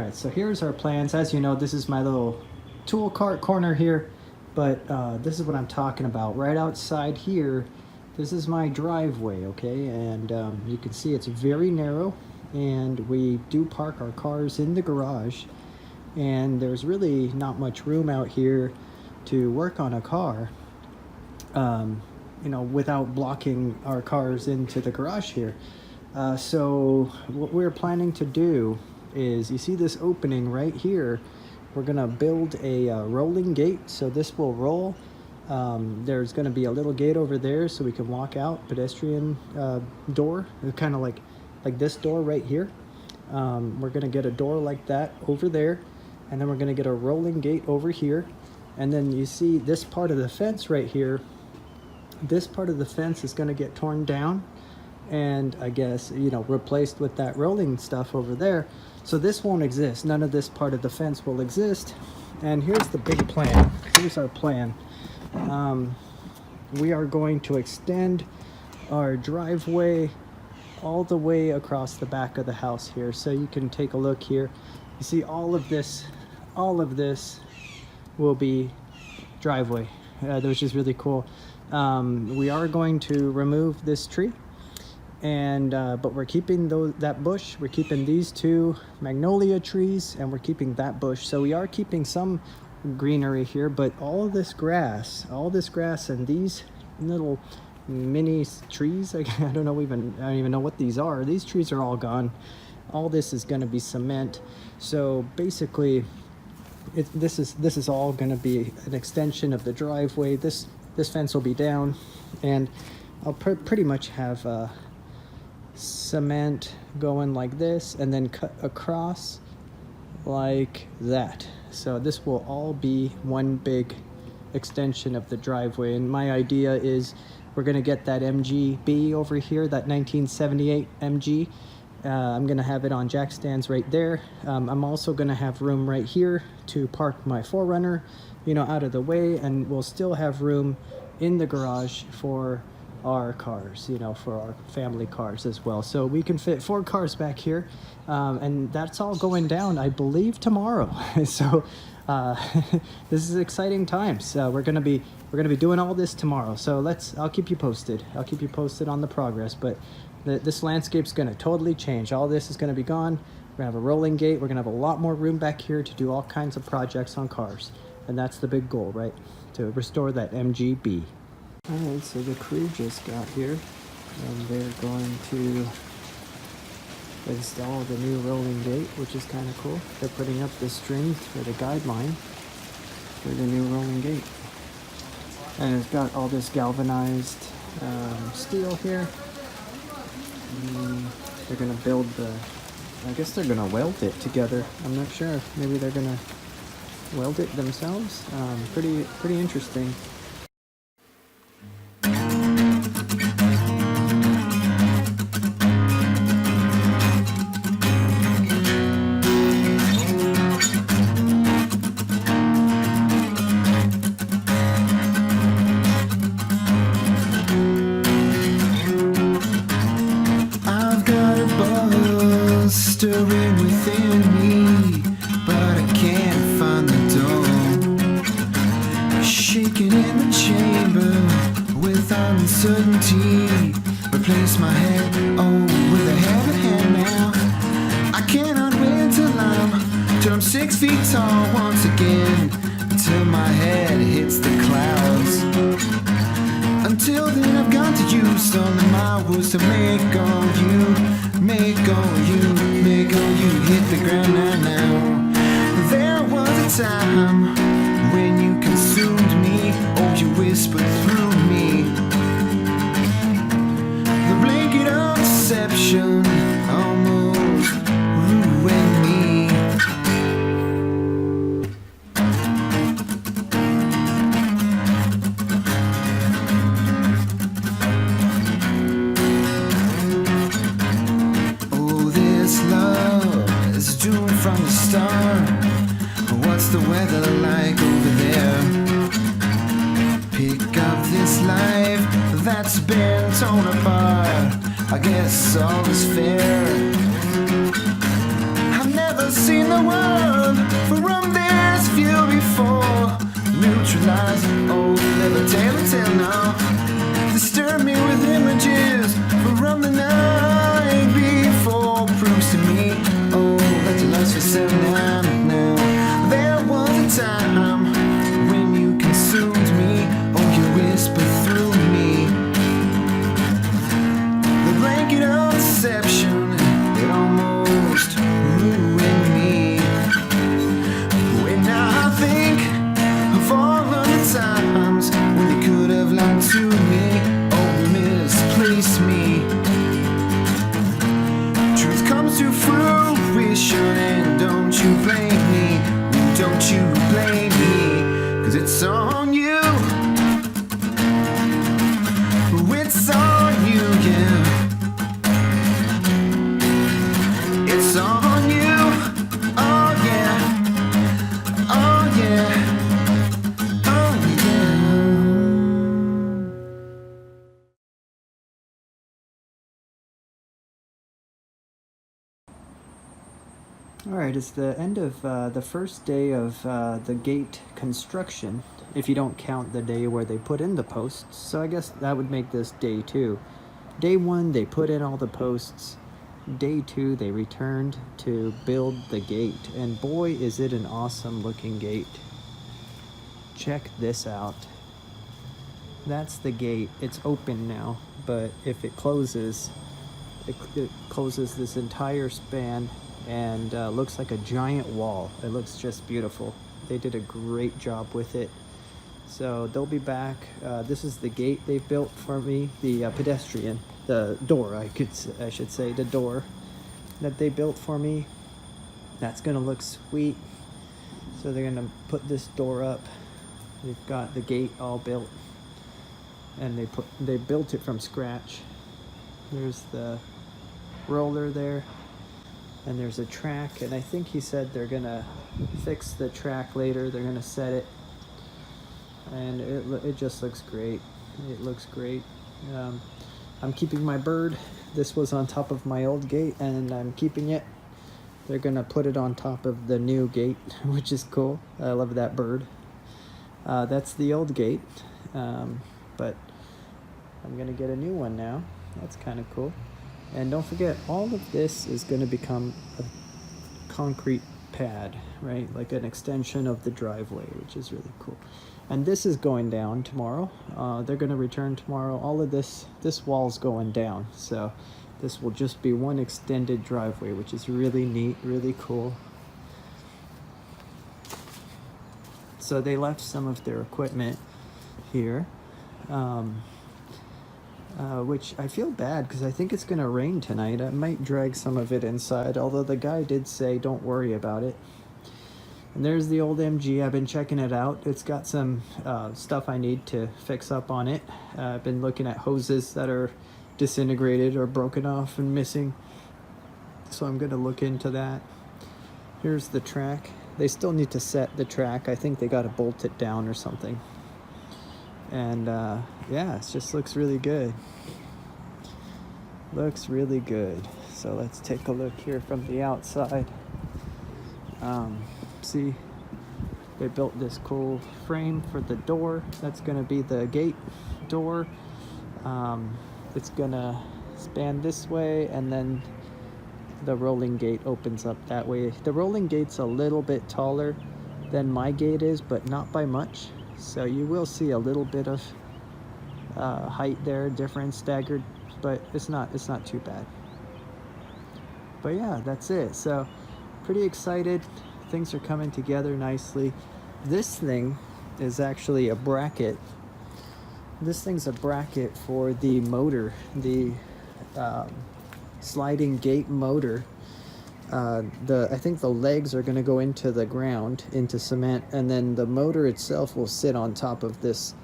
Alright, so here's our plans. As you know, this is my little tool cart corner here, but this is what I'm talking about. Right outside here, this is my driveway, okay? And you can see it's very narrow, and we do park our cars in the garage, and there's really not much room out here to work on a car, you know, without blocking our cars into the garage here. So what we're planning to do is, you see this opening right here, we're gonna build a rolling gate, so this will roll. There's gonna be a little gate over there so we can walk out, pedestrian door, kind of like this door right here. We're gonna get a door like that over there, and then we're gonna get a rolling gate over here. And then you see this part of the fence right here, this part of the fence is gonna get torn down and I guess, you know, replaced with that rolling stuff over there. So this won't exist. None of this part of the fence will exist. And here's the big plan. Here's our plan. We are going to extend our driveway all the way across the back of the house here. So you can take a look here. You see all of this will be driveway, which is really cool. We are going to remove this tree, and but we're keeping that bush. We're keeping these two magnolia trees, and we're keeping that bush. So we are keeping some greenery here, but all of this grass, and these little mini trees, I don't even know what these are. These trees are all gone. All this is going to be cement. So basically, this is all going to be an extension of the driveway. This fence will be down, and I'll pretty much have cement going like this and then cut across like that. So this will all be one big extension of the driveway, and my idea is we're going to get that MGB over here, that 1978 MG. I'm going to have it on jack stands right there. I'm also going to have room right here to park my 4Runner, you know, out of the way, and we'll still have room in the garage for our cars, you know, for our family cars as well. So we can fit 4 cars back here, and that's all going down, I believe, tomorrow. So this is exciting times. We're gonna be doing all this tomorrow. So I'll keep you posted. I'll keep you posted on the progress. But this landscape's gonna totally change. All this is gonna be gone. We're gonna have a rolling gate. We're gonna have a lot more room back here to do all kinds of projects on cars, and that's the big goal, right? To restore that MGB. Alright, so the crew just got here, and they're going to install the new rolling gate, which is kind of cool. They're putting up the strings for the guideline for the new rolling gate. And it's got all this galvanized steel here. They're going to build I guess they're going to weld it together. I'm not sure. Maybe they're going to weld it themselves. Pretty interesting. Stirring within me, but I can't find the door. Shaking in the chamber with uncertainty. Replace my head, with a heavy hand now. I cannot wait till I'm 6 feet tall once again, till my head hits the clouds. Until then I've got to use all of my words to make all you hit the ground now. There was a time when you consumed me, you whispered through me. The blanket of deception almost ruined me. From the start, what's the weather like over there? Pick up this life that's been torn apart. I guess all is fair. I've never never seen the world from this view before. Neutralizing old, never tell now. Disturb me with images from the night before. Proves to me, oh, that your love's for 7 now. There was a time when you consumed me, oh, you whispered through me. The blanket of deception, it almost ruined me. When I think of all of the times when you could have lied to me, oh, misplaced me. Truth comes to fruition, and don't you blame me, don't you blame me, 'cause it's on you. It's on you, yeah. It's on you, oh yeah, oh yeah, oh yeah. All right, it's the end of the first day of the gate construction, if you don't count the day where they put in the posts. So I guess that would make this day 2. Day 1, they put in all the posts. Day 2, they returned to build the gate. And boy, is it an awesome looking gate. Check this out. That's the gate. It's open now, but if it closes, it closes this entire span and looks like a giant wall. It looks just beautiful. They did a great job with it. So they'll be back. This is the gate they built for me, the pedestrian, the door, I should say, the door that they built for me. That's gonna look sweet. So they're gonna put this door up. They've got the gate all built, and they built it from scratch. There's the roller there, and there's a track, and I think he said they're gonna fix the track later. They're gonna set it, and it just looks great. It looks great. I'm keeping my bird. This was on top of my old gate, and I'm keeping it. They're gonna put it on top of the new gate, which is cool. I love that bird. That's the old gate, but I'm gonna get a new one now. That's kind of cool. And don't forget, all of this is going to become a concrete pad, right? Like an extension of the driveway, which is really cool. And this is going down tomorrow. They're going to return tomorrow. All of this wall's going down. So this will just be one extended driveway, which is really neat, really cool. So they left some of their equipment here. Which I feel bad because I think it's going to rain tonight. I might drag some of it inside, although the guy did say don't worry about it. And there's the old MG. I've been checking it out. It's got some stuff I need to fix up on it. I've been looking at hoses that are disintegrated or broken off and missing. So I'm going to look into that. Here's the track. They still need to set the track. I think they got to bolt it down or something. And yeah, it just looks really good. Looks really good. So let's take a look here from the outside. See, they built this cool frame for the door. That's gonna be the gate door. It's gonna span this way, and then the rolling gate opens up that way. The rolling gate's a little bit taller than my gate is, but not by much. So you will see a little bit of height there, difference, staggered, but it's not too bad. But yeah, that's it. So pretty excited. Things are coming together nicely. This thing is actually a bracket. This thing's a bracket for the motor, the sliding gate motor. I think the legs are going to go into the ground, into cement, and then the motor itself will sit on top of this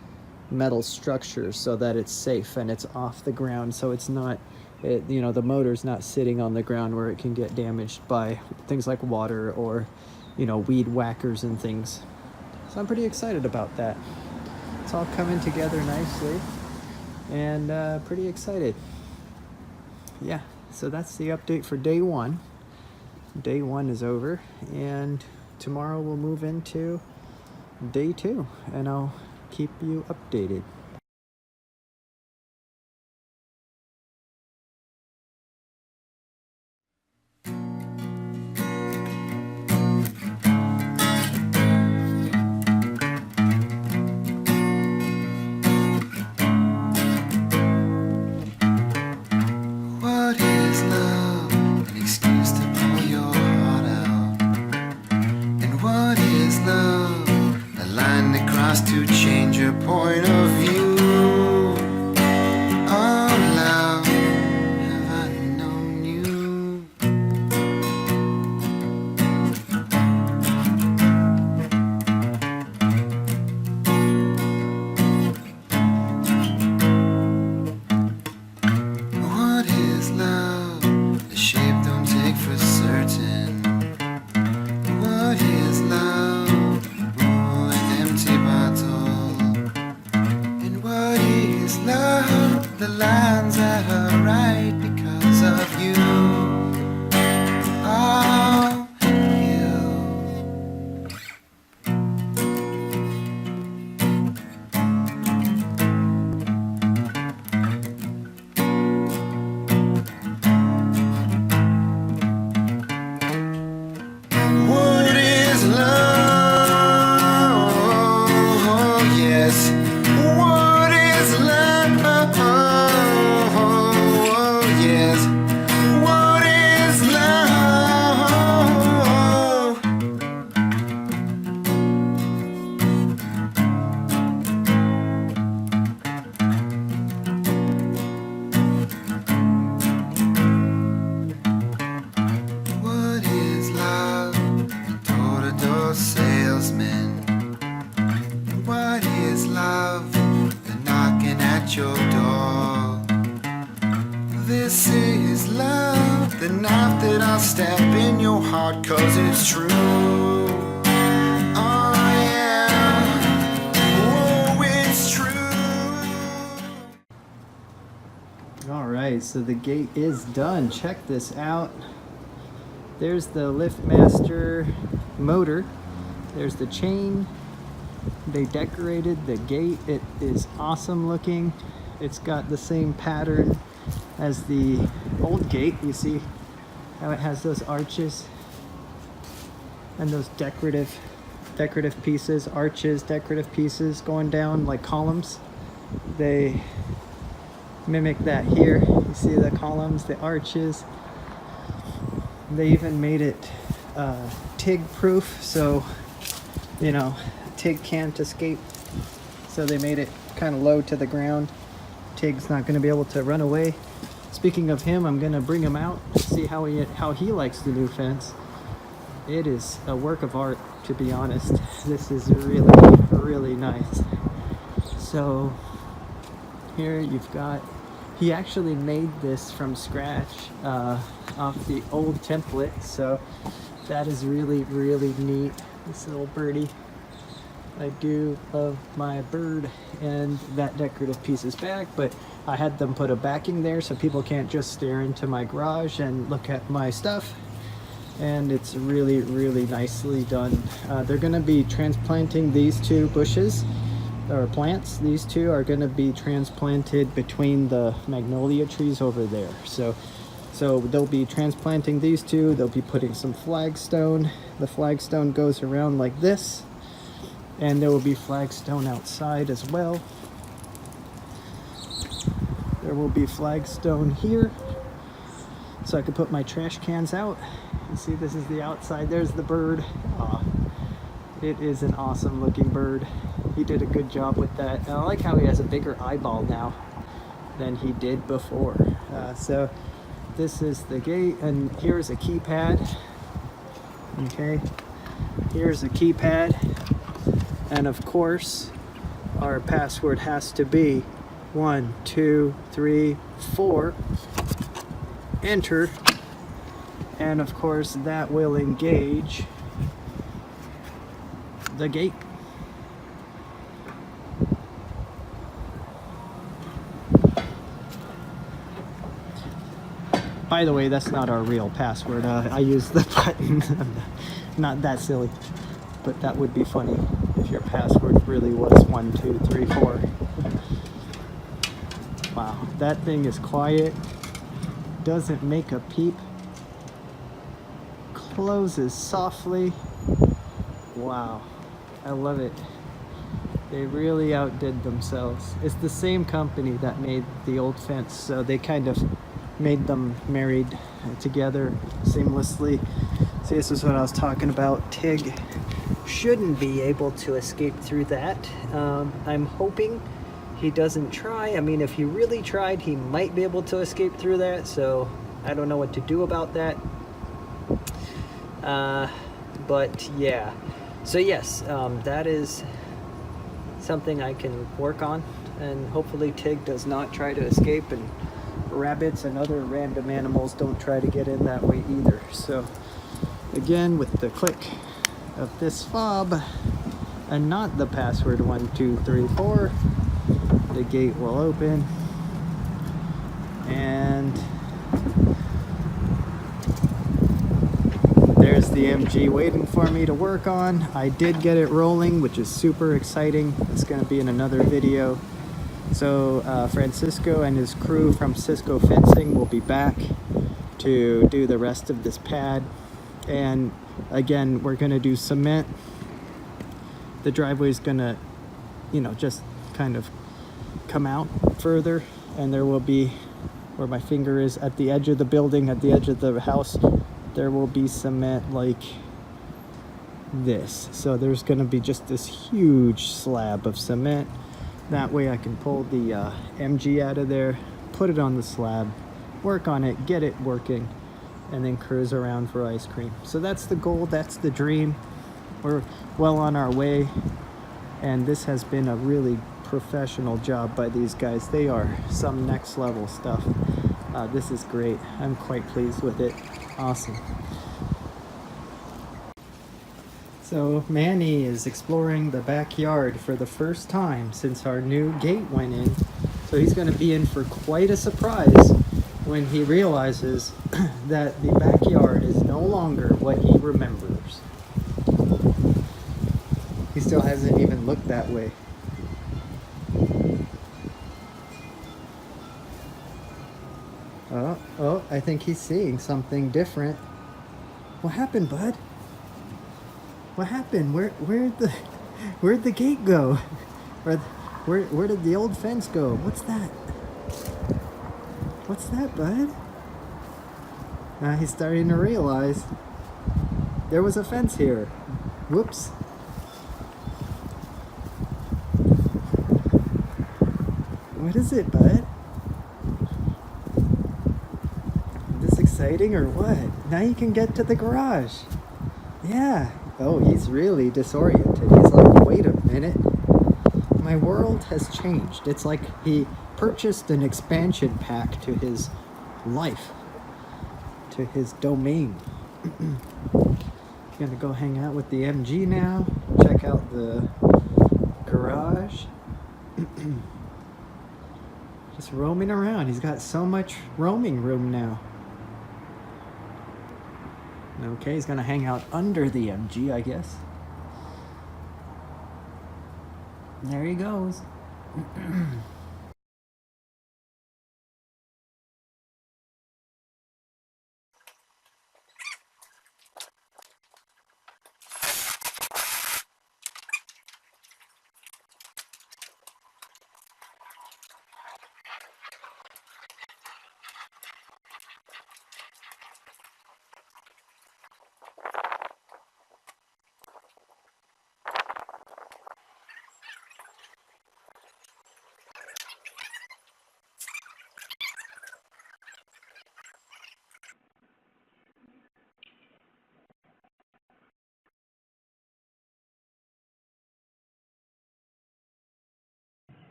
metal structure so that it's safe and it's off the ground, so it's not, the motor's not sitting on the ground where it can get damaged by things like water or, weed whackers and things. So I'm pretty excited about that. It's all coming together nicely, and pretty excited. Yeah, so that's the update for day 1. day 1 is over, and tomorrow we'll move into day 2, and I'll keep you updated. What is love? An excuse to pour your heart out. And what is love? A line that crossed to change your point of view. Oh, love, have I known you? What is love? The shape don't take for certain. What is love? Oh, an empty bottle. And what is love? The lines that are right because of you. Oh, you. What is love? Oh, yes. What is love? Oh, yes. What is love? What is love? A door-to-door salesman. What is love? The knocking at your door. This is love, the knife that I'll stab in your heart 'cause it's true. Oh yeah, oh it's true. All right, so the gate is done. Check this out. There's the LiftMaster motor. There's the chain. They decorated the gate. It is awesome looking. It's got the same pattern as the old gate. You see how it has those arches and those decorative pieces, arches, decorative pieces going down like columns. They mimic that here. You see the columns, the arches. They even made it TIG proof, so you know TIG can't escape. So they made it kind of low to the ground. TIG's not going to be able to run away. Speaking of him, I'm going to bring him out, see how he likes the new fence. It is a work of art, to be honest. This is really nice. So here you've got, he actually made this from scratch off the old template, so that is really neat. This little birdie. I do love my bird, and that decorative piece is back, but I had them put a backing there so people can't just stare into my garage and look at my stuff. And it's really nicely done. They're going to be transplanting these 2 bushes or plants. These 2 are going to be transplanted between the magnolia trees over there. So they'll be transplanting these 2. They'll be putting some flagstone. The flagstone goes around like this, and there will be flagstone outside as well. There will be flagstone here, so I could put my trash cans out. You see, this is the outside. There's the bird. Aw, it is an awesome looking bird. He did a good job with that. And I like how he has a bigger eyeball now than he did before. So this is the gate, and here's a keypad. Okay, here's a keypad, and of course our password has to be 1 2 3 4. Enter, and of course that will engage the gate. By the way, that's not our real password. I use the button. Not that silly, but that would be funny if your password really was 1, 2, 3, 4. Wow, that thing is quiet. Doesn't make a peep. Closes softly. Wow, I love it. They really outdid themselves. It's the same company that made the old fence, so they kind of made them married together seamlessly. See, this is what I was talking about. Tig shouldn't be able to escape through that. I'm hoping he doesn't try. I mean, if he really tried, he might be able to escape through that, so I don't know what to do about that. But yeah, so yes, that is something I can work on, and hopefully Tig does not try to escape, and rabbits and other random animals don't try to get in that way either. So again, with the click of this fob and not the password 1, 2, 3, 4, the gate will open, and there's the MG waiting for me to work on. I did get it rolling, which is super exciting. It's going to be in another video. So Francisco and his crew from Cisco Fencing will be back to do the rest of this pad. And again, we're going to do cement. The driveway is going to, just kind of come out further, and there will be, where my finger is, at the edge of the building, at the edge of the house, there will be cement like this. So there's going to be just this huge slab of cement. That way I can pull the MG out of there, put it on the slab, work on it, get it working, and then cruise around for ice cream. So that's the goal, that's the dream. We're well on our way, and this has been a really professional job by these guys. They are some next level stuff. This is great. I'm quite pleased with it. Awesome. So Manny is exploring the backyard for the first time since our new gate went in. So he's going to be in for quite a surprise when he realizes that the backyard is no longer what he remembers. He still hasn't even looked that way. Oh, I think he's seeing something different. What happened, bud? What happened? Where'd the gate go? Where did the old fence go? What's that? What's that, bud? Now he's starting to realize there was a fence here. Whoops. What is it, bud? Is this exciting or what? Now you can get to the garage. Yeah. Oh, he's really disoriented. He's like, wait a minute. My world has changed. It's like he purchased an expansion pack to his life, to his domain. Gonna go hang out with the MG now. Check out the garage. Just roaming around. He's got so much roaming room now. Okay, he's gonna hang out under the MG, I guess. There he goes.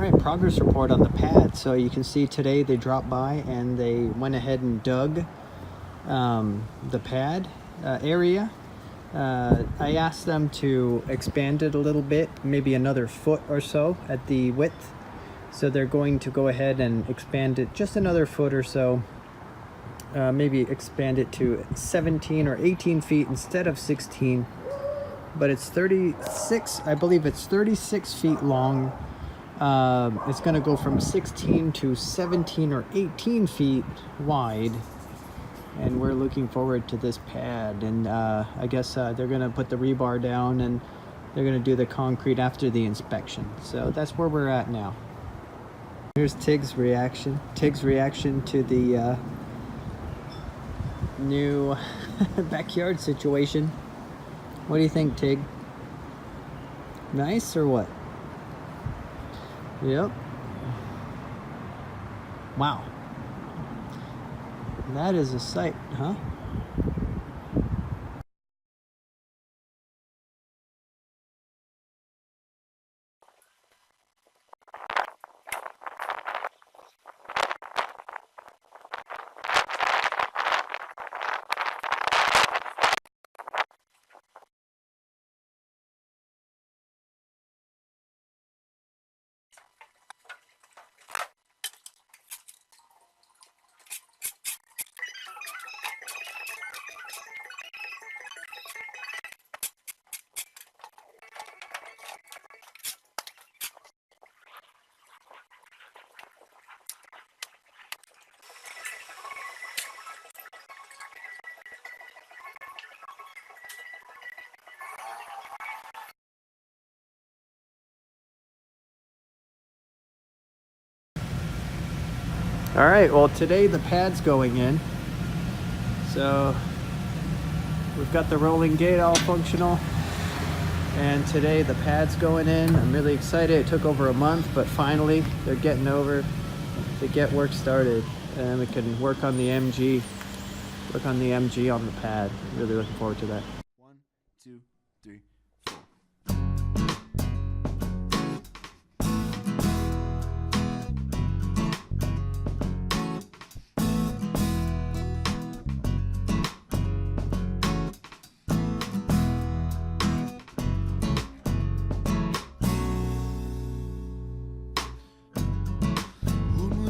right, progress report on the pad. So you can see today they dropped by and they went ahead and dug the pad area. I asked them to expand it a little bit, maybe another foot or so at the width. So they're going to go ahead and expand it just another foot or so. Maybe expand it to 17 or 18 feet instead of 16. But it's 36, I believe it's 36 feet long. It's going to go from 16 to 17 or 18 feet wide. And we're looking forward to this pad. And I guess they're going to put the rebar down and they're going to do the concrete after the inspection. So that's where we're at now. Here's Tig's reaction. Tig's reaction to the new backyard situation. What do you think, Tig? Nice or what? Yep. Wow. That is a sight, huh? All right, well today the pad's going in. So we've got the rolling gate all functional. And today the pad's going in. I'm really excited. It took over a month, but finally they're getting over to get work started. And we can work on the MG on the pad. Really looking forward to that. 1, 2, 3, 4.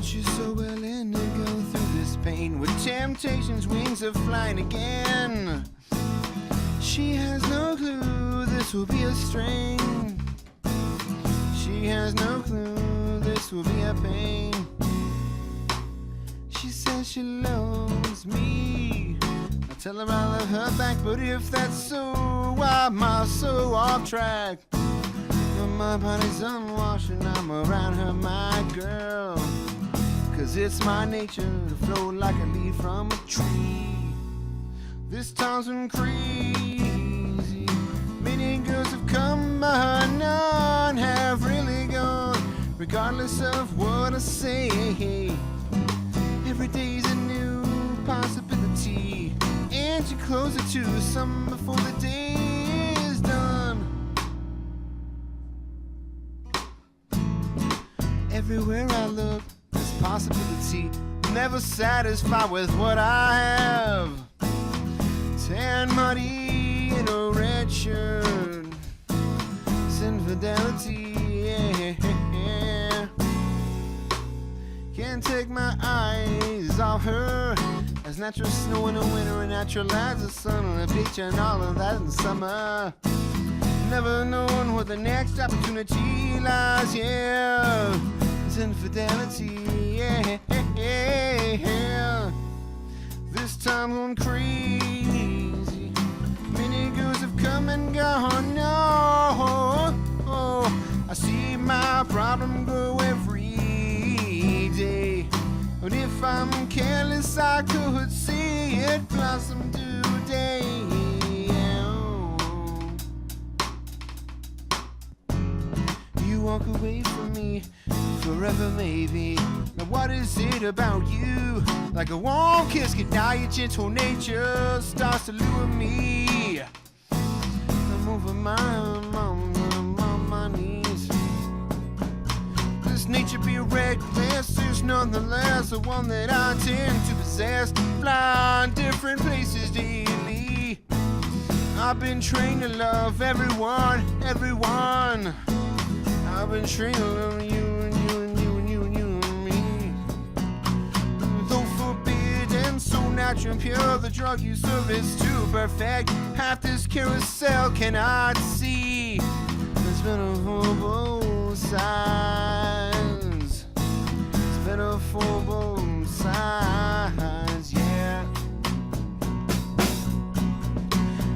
You so willing to go through this pain with temptation's wings are flying again. She has no clue this will be a strain. She has no clue this will be a pain. She says she loves me. I tell her I love her back, but if that's so, why am I so off track? When my body's unwashed and I'm around her, my girl. 'Cause it's my nature to float like a leaf from a tree. This town's been crazy. Many girls have come, but none have really gone. Regardless of what I say, every day's a new possibility. And you're closer to some before the day is done. Everywhere I look, possibility, never satisfied with what I have. Tan muddy in a red shirt, it's infidelity, yeah. Can't take my eyes off her. As natural snow in the winter and natural as the sun on the beach and all of that in the summer. Never knowing where the next opportunity lies, yeah. Infidelity, yeah. This time I'm crazy. Many girls have come and gone. No, I see my problem grow every day. But if I'm careless, I could see it blossom today. You walk away from me forever, maybe. Now what is it about you? Like a warm kiss, goodnight, your gentle nature starts to lure me. I'm over my knees. This This nature be reckless is nonetheless the one that I tend to possess. Fly in different places daily. I've been trained to love everyone, everyone. I've been trained to love you and you and you and you and you and me. Though forbidden, so natural and pure, the drug you serve is too perfect. Half this carousel cannot see. It's better for both sides. It's better for both sides, yeah.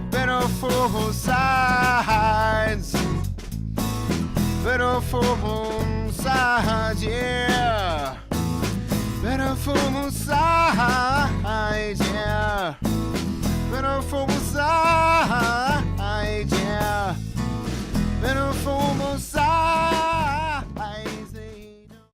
Better for both sides. Better for both sides, yeah. Better for both sides, yeah. Better for both sides, yeah. Better for both sides, they know.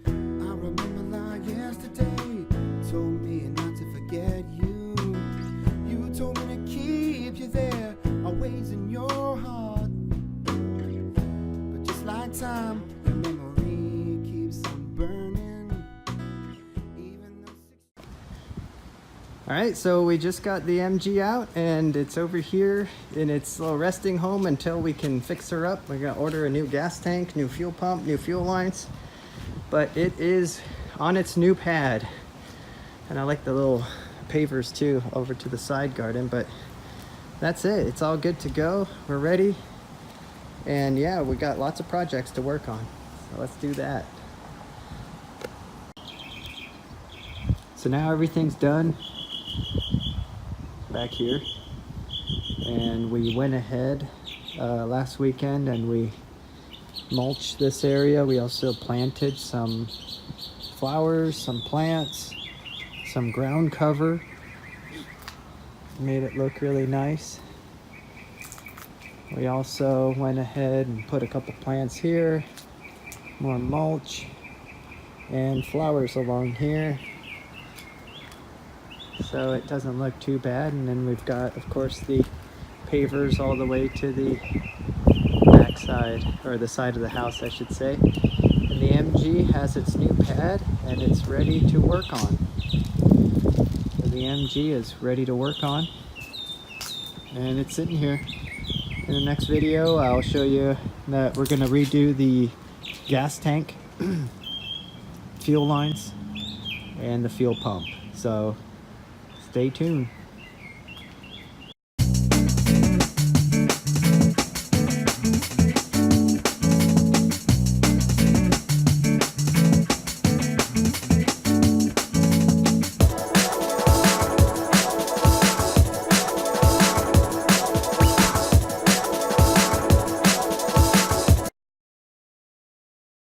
I remember like yesterday, told me not to forget you. You told me to keep you there, always in your heart. But just like time, your memory keeps on burning. Even though All right, so we just got the MG out and it's over here in its little resting home until we can fix her up. We're gonna order a new gas tank, new fuel pump, new fuel lines, but it is on its new pad. And I like the little pavers too over to the side garden, but that's it. It's all good to go. We're ready. And yeah, we got lots of projects to work on. So let's do that. So now everything's done back here. And we went ahead last weekend and we mulched this area. We also planted some flowers, some plants, some ground cover. Made it look really nice. We also went ahead and put a couple plants here, more mulch, and flowers along here. So it doesn't look too bad. And then we've got, of course, the pavers all the way to the back side, or the side of the house, I should say. And the MG has its new pad and it's ready to work on. So the MG is ready to work on. And it's sitting here. In the next video, I'll show you that we're going to redo the gas tank, fuel lines, and the fuel pump. So stay tuned.